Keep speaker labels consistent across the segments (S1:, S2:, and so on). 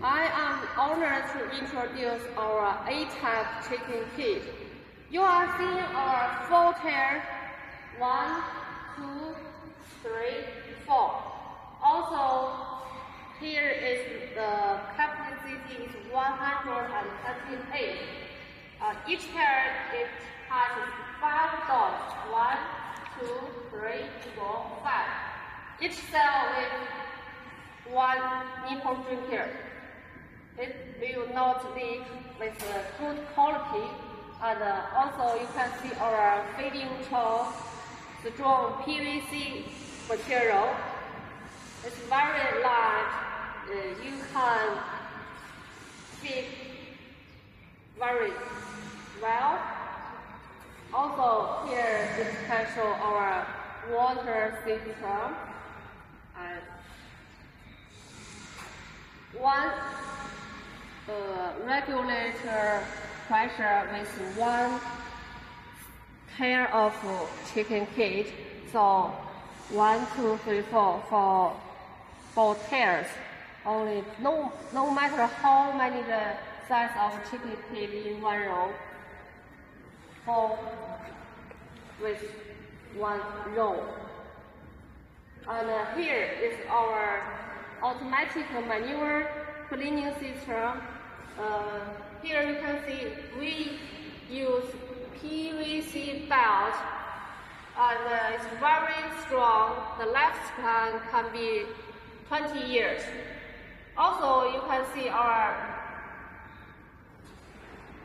S1: I am honored to introduce our A-type chicken kit. You are seeing our 4 tier, 1, 2, 3, 4. Also, here is the capacity is 128. Each pair it has 5 dogs. 1, 2, 3, 4, 5. Each cell with 1 nipple drinker. It will not leak with good quality, and also you can see our feeding trough, strong PVC material. It's very light. You can feed very well. Also here it can show our water system and one regulator pressure with 1 pair of chicken kit. So 1, 2, 3, 4 for 4 pairs. Only no matter how many the size of chicken kit in 1 row. 4 with 1 row. And here is our automatic manure cleaning system. Here you can see we use PVC belt, and it's very strong. The lifespan can be 20 years. Also, you can see our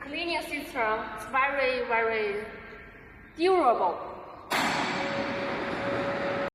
S1: cleaning system is very durable.